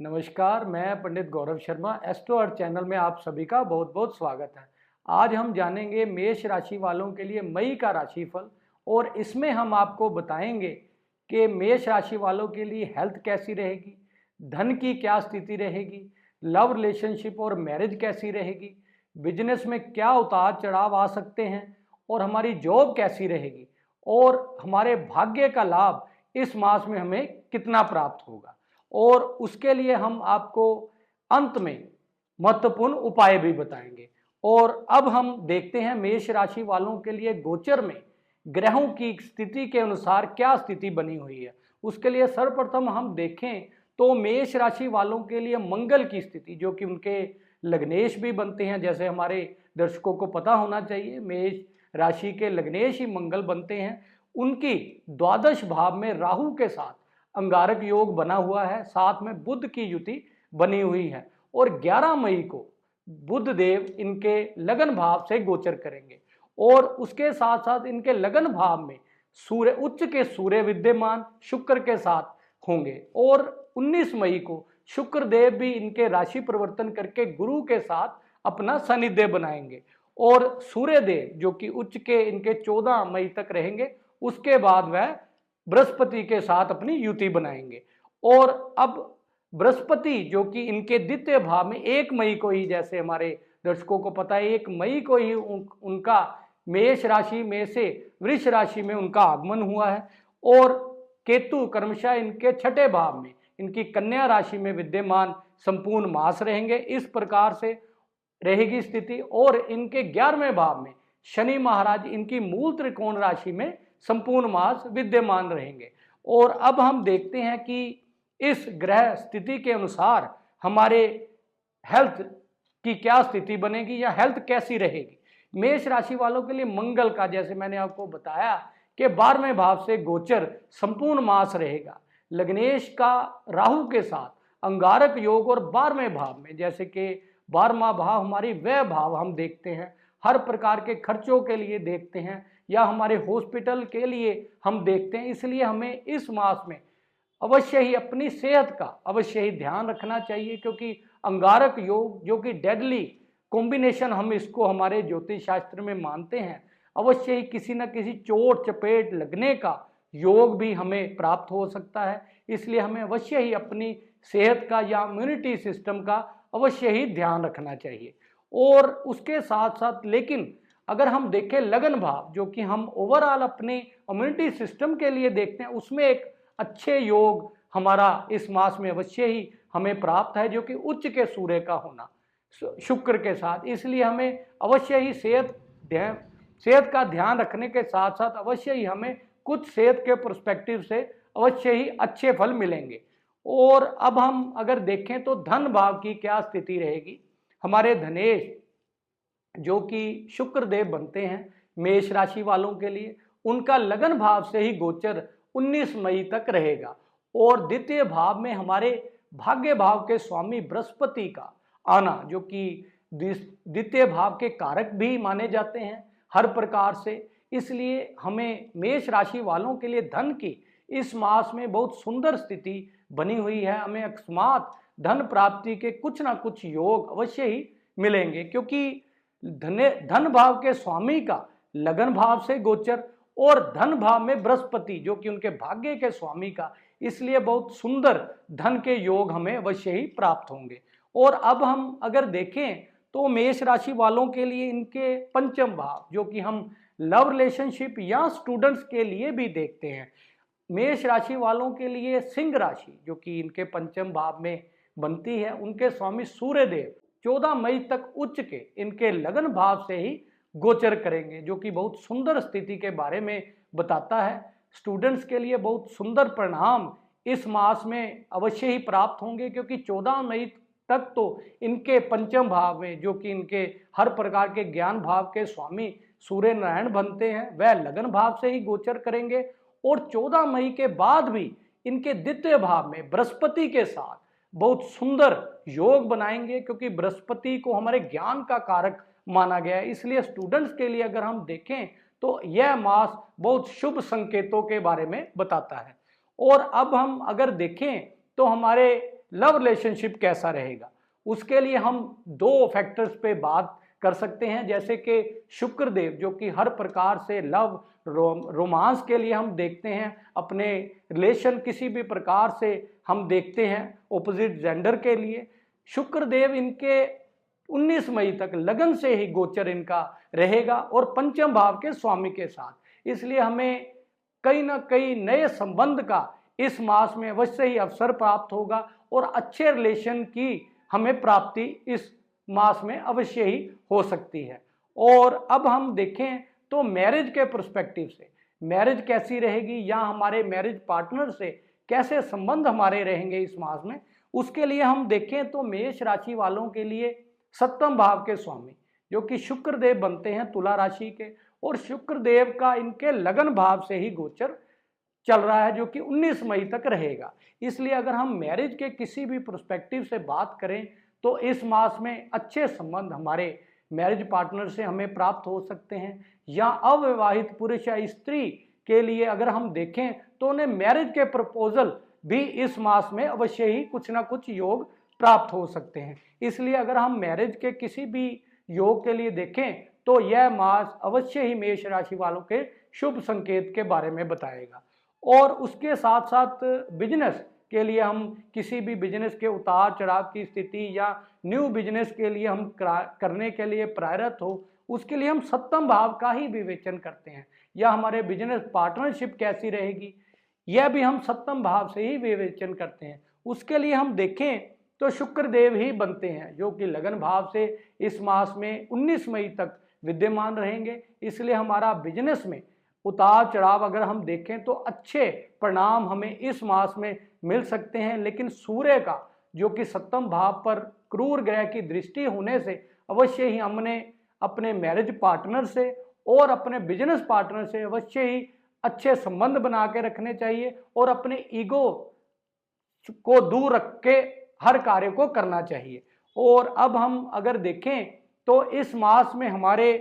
नमस्कार, मैं पंडित गौरव शर्मा। एस्ट्रो अर्थ चैनल में आप सभी का बहुत बहुत स्वागत है। आज हम जानेंगे मेष राशि वालों के लिए मई का राशिफल और इसमें हम आपको बताएंगे कि मेष राशि वालों के लिए हेल्थ कैसी रहेगी, धन की क्या स्थिति रहेगी, लव रिलेशनशिप और मैरिज कैसी रहेगी, बिजनेस में क्या उतार चढ़ाव आ सकते हैं और हमारी जॉब कैसी रहेगी और हमारे भाग्य का लाभ इस मास में हमें कितना प्राप्त होगा। और उसके लिए हम आपको अंत में महत्वपूर्ण उपाय भी बताएंगे। और अब हम देखते हैं मेष राशि वालों के लिए गोचर में ग्रहों की स्थिति के अनुसार क्या स्थिति बनी हुई है। उसके लिए सर्वप्रथम हम देखें तो मेष राशि वालों के लिए मंगल की स्थिति, जो कि उनके लग्नेश भी बनते हैं, जैसे हमारे दर्शकों को पता होना चाहिए, मेष राशि के लग्नेश ही मंगल बनते हैं। उनकी द्वादश भाव में राहु के साथ अंगारक योग बना हुआ है, साथ में बुध की युति बनी हुई है और 11 मई को बुध देव इनके लगन भाव से गोचर करेंगे और उसके साथ साथ इनके लगन भाव में सूर्य उच्च के सूर्य विद्यमान शुक्र के साथ होंगे और 19 मई को शुक्र देव भी इनके राशि परिवर्तन करके गुरु के साथ अपना सानिध्य बनाएंगे और सूर्य देव जो कि उच्च के इनके 14 मई तक रहेंगे, उसके बाद वह बृहस्पति के साथ अपनी युति बनाएंगे। और अब बृहस्पति जो कि इनके द्वितीय भाव में 1 मई को ही, जैसे हमारे दर्शकों को पता है, 1 मई को ही उनका मेष राशि में से वृष राशि में उनका आगमन हुआ है और केतु क्रमशः इनके 6ठे भाव में इनकी कन्या राशि में विद्यमान संपूर्ण मास रहेंगे। इस प्रकार से रहेगी स्थिति और इनके 11वें भाव में शनि महाराज इनकी मूल त्रिकोण राशि में संपूर्ण मास विद्यमान रहेंगे। और अब हम देखते हैं कि इस ग्रह स्थिति के अनुसार हमारे हेल्थ की क्या स्थिति बनेगी या हेल्थ कैसी रहेगी। मेष राशि वालों के लिए मंगल का, जैसे मैंने आपको बताया कि 12वें भाव से गोचर संपूर्ण मास रहेगा। लग्नेश का राहु के साथ अंगारक योग और 12वें भाव में, जैसे कि 12वां भाव हमारी व्यय भाव हम देखते हैं, हर प्रकार के खर्चों के लिए देखते हैं या हमारे हॉस्पिटल के लिए हम देखते हैं। इसलिए हमें इस मास में अवश्य ही अपनी सेहत का अवश्य ही ध्यान रखना चाहिए, क्योंकि अंगारक योग जो कि डेडली कॉम्बिनेशन हम इसको हमारे ज्योतिष शास्त्र में मानते हैं, अवश्य ही किसी न किसी चोट चपेट लगने का योग भी हमें प्राप्त हो सकता है। इसलिए हमें अवश्य ही अपनी सेहत का या इम्यूनिटी सिस्टम का अवश्य ही ध्यान रखना चाहिए। और उसके साथ साथ लेकिन अगर हम देखें लगन भाव, जो कि हम ओवरऑल अपने इम्यूनिटी सिस्टम के लिए देखते हैं, उसमें एक अच्छे योग हमारा इस मास में अवश्य ही हमें प्राप्त है, जो कि उच्च के सूर्य का होना शुक्र के साथ। इसलिए हमें अवश्य ही सेहत का ध्यान रखने के साथ साथ अवश्य ही हमें कुछ सेहत के पर्सपेक्टिव से अवश्य ही अच्छे फल मिलेंगे। और अब हम अगर देखें तो धन भाव की क्या स्थिति रहेगी। हमारे धनेश जो कि शुक्र देव बनते हैं मेष राशि वालों के लिए, उनका लगन भाव से ही गोचर 19 मई तक रहेगा और द्वितीय भाव में हमारे भाग्य भाव के स्वामी बृहस्पति का आना, जो कि द्वितीय भाव के कारक भी माने जाते हैं हर प्रकार से। इसलिए हमें मेष राशि वालों के लिए धन की इस मास में बहुत सुंदर स्थिति बनी हुई है। हमें अकस्मात धन प्राप्ति के कुछ ना कुछ योग अवश्य ही मिलेंगे, क्योंकि धन भाव के स्वामी का लगन भाव से गोचर और धन भाव में बृहस्पति जो कि उनके भाग्य के स्वामी का, इसलिए बहुत सुंदर धन के योग हमें अवश्य ही प्राप्त होंगे। और अब हम अगर देखें तो मेष राशि वालों के लिए इनके पंचम भाव, जो कि हम लव रिलेशनशिप या स्टूडेंट्स के लिए भी देखते हैं, मेष राशि वालों के लिए सिंह राशि जो कि इनके पंचम भाव में बनती है, उनके स्वामी सूर्य देव 14 मई तक उच्च के इनके लगन भाव से ही गोचर करेंगे, जो कि बहुत सुंदर स्थिति के बारे में बताता है। स्टूडेंट्स के लिए बहुत सुंदर परिणाम इस मास में अवश्य ही प्राप्त होंगे, क्योंकि 14 मई तक तो इनके पंचम भाव में, जो कि इनके हर प्रकार के ज्ञान भाव के स्वामी सूर्य नारायण बनते हैं, वह लगन भाव से ही गोचर करेंगे। और 14 मई के बाद भी इनके द्वितीय भाव में बृहस्पति के साथ बहुत सुंदर योग बनाएंगे, क्योंकि बृहस्पति को हमारे ज्ञान का कारक माना गया है। इसलिए स्टूडेंट्स के लिए अगर हम देखें तो यह मास बहुत शुभ संकेतों के बारे में बताता है। और अब हम अगर देखें तो हमारे लव रिलेशनशिप कैसा रहेगा। उसके लिए हम दो फैक्टर्स पे बात कर सकते हैं, जैसे कि शुक्रदेव जो कि हर प्रकार से लव रोमांस के लिए हम देखते हैं, अपने रिलेशन किसी भी प्रकार से हम देखते हैं ऑपोजिट जेंडर के लिए। शुक्रदेव इनके 19 मई तक लगन से ही गोचर इनका रहेगा और पंचम भाव के स्वामी के साथ, इसलिए हमें कहीं ना कहीं नए संबंध का इस मास में अवश्य ही अवसर प्राप्त होगा और अच्छे रिलेशन की हमें प्राप्ति इस मास में अवश्य ही हो सकती है। और अब हम देखें तो मैरिज के पर्सपेक्टिव से मैरिज कैसी रहेगी या हमारे मैरिज पार्टनर से कैसे संबंध हमारे रहेंगे इस मास में, उसके लिए हम देखें तो मेष राशि वालों के लिए सप्तम भाव के स्वामी जो कि शुक्रदेव बनते हैं तुला राशि के, और शुक्रदेव का इनके लगन भाव से ही गोचर चल रहा है जो कि 19 मई तक रहेगा। इसलिए अगर हम मैरिज के किसी भी पर्सपेक्टिव से बात करें तो इस मास में अच्छे संबंध हमारे मैरिज पार्टनर से हमें प्राप्त हो सकते हैं, या अविवाहित पुरुष या स्त्री के लिए अगर हम देखें तो उन्हें मैरिज के प्रपोजल भी इस मास में अवश्य ही कुछ ना कुछ योग प्राप्त हो सकते हैं। इसलिए अगर हम मैरिज के किसी भी योग के लिए देखें तो यह मास अवश्य ही मेष राशि वालों के शुभ संकेत के बारे में बताएगा। और उसके साथ साथ बिजनेस के लिए हम किसी भी बिजनेस के उतार चढ़ाव की स्थिति या न्यू बिजनेस के लिए हम करने के लिए प्रयत्न हो, उसके लिए हम सप्तम भाव का ही विवेचन करते हैं, या हमारे बिजनेस पार्टनरशिप कैसी रहेगी यह भी हम सप्तम भाव से ही विवेचन करते हैं। उसके लिए हम देखें तो शुक्रदेव ही बनते हैं जो कि लगन भाव से इस मास में 19 मई तक विद्यमान रहेंगे। इसलिए हमारा बिजनेस में उतार चढ़ाव अगर हम देखें तो अच्छे परिणाम हमें इस मास में मिल सकते हैं, लेकिन सूर्य का जो कि सप्तम भाव पर क्रूर ग्रह की दृष्टि होने से अवश्य ही हमने अपने मैरिज पार्टनर से और अपने बिजनेस पार्टनर से अवश्य ही अच्छे संबंध बना के रखने चाहिए और अपने ईगो को दूर रख के हर कार्य को करना चाहिए। और अब हम अगर देखें तो इस मास में हमारे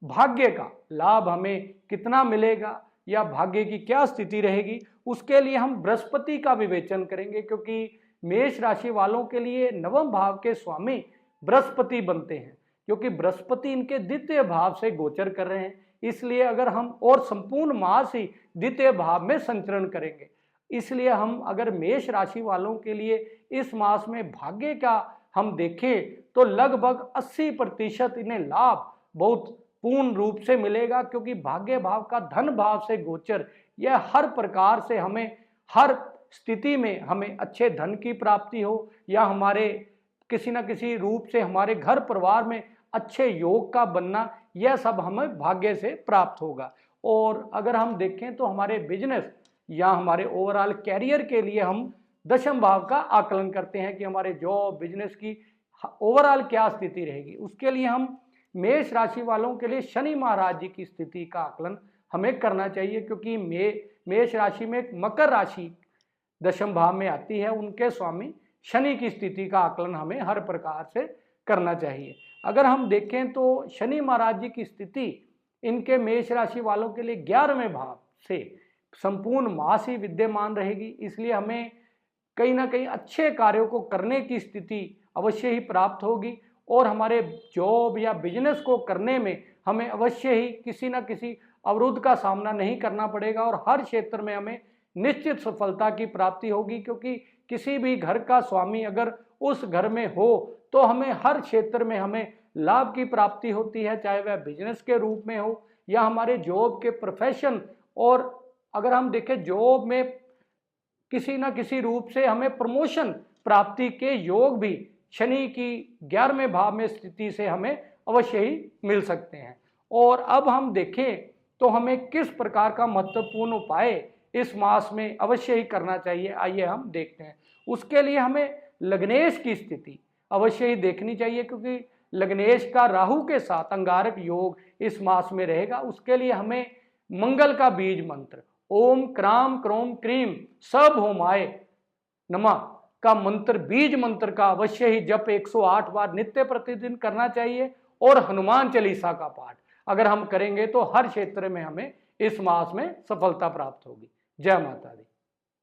भाग्य का लाभ हमें कितना मिलेगा या भाग्य की क्या स्थिति रहेगी, उसके लिए हम बृहस्पति का विवेचन करेंगे, क्योंकि मेष राशि वालों के लिए नवम भाव के स्वामी बृहस्पति बनते हैं, क्योंकि बृहस्पति इनके द्वितीय भाव से गोचर कर रहे हैं। इसलिए अगर हम और संपूर्ण मास ही द्वितीय भाव में संचरण करेंगे, इसलिए हम अगर मेष राशि वालों के लिए इस मास में भाग्य का हम देखें तो लगभग 80% इन्हें लाभ बहुत पूर्ण रूप से मिलेगा, क्योंकि भाग्य भाव का धन भाव से गोचर यह हर प्रकार से हमें हर स्थिति में हमें अच्छे धन की प्राप्ति हो या हमारे किसी न किसी रूप से हमारे घर परिवार में अच्छे योग का बनना, यह सब हमें भाग्य से प्राप्त होगा। और अगर हम देखें तो हमारे बिजनेस या हमारे ओवरऑल कैरियर के लिए हम दशम भाव का आकलन करते हैं कि हमारे जॉब बिजनेस की ओवरऑल क्या स्थिति रहेगी। उसके लिए हम मेष राशि वालों के लिए शनि महाराज जी की स्थिति का आकलन हमें करना चाहिए, क्योंकि मेष राशि में एक मकर राशि दशम भाव में आती है, उनके स्वामी शनि की स्थिति का आकलन हमें हर प्रकार से करना चाहिए। अगर हम देखें तो शनि महाराज जी की स्थिति इनके मेष राशि वालों के लिए 11वें भाव से संपूर्ण मास ही विद्यमान रहेगी, इसलिए हमें कहीं ना कहीं अच्छे कार्यों को करने की स्थिति अवश्य ही प्राप्त होगी और हमारे जॉब या बिजनेस को करने में हमें अवश्य ही किसी न किसी अवरोध का सामना नहीं करना पड़ेगा और हर क्षेत्र में हमें निश्चित सफलता की प्राप्ति होगी, क्योंकि किसी भी घर का स्वामी अगर उस घर में हो तो हमें हर क्षेत्र में हमें लाभ की प्राप्ति होती है, चाहे वह बिजनेस के रूप में हो या हमारे जॉब के प्रोफेशन। और अगर हम देखें जॉब में किसी न किसी रूप से हमें प्रमोशन प्राप्ति के योग भी शनि की 11वें भाव में स्थिति से हमें अवश्य ही मिल सकते हैं। और अब हम देखें तो हमें किस प्रकार का महत्वपूर्ण उपाय इस मास में अवश्य ही करना चाहिए, आइए हम देखते हैं। उसके लिए हमें लग्नेश की स्थिति अवश्य ही देखनी चाहिए, क्योंकि लग्नेश का राहु के साथ अंगारक योग इस मास में रहेगा। उसके लिए हमें मंगल का बीज मंत्र ओम क्राम क्रोम क्रीम सब होमाय नमः का मंत्र बीज मंत्र का अवश्य ही जप 108 बार नित्य प्रतिदिन करना चाहिए और हनुमान चालीसा का पाठ अगर हम करेंगे तो हर क्षेत्र में हमें इस मास में सफलता प्राप्त होगी। जय माता दी।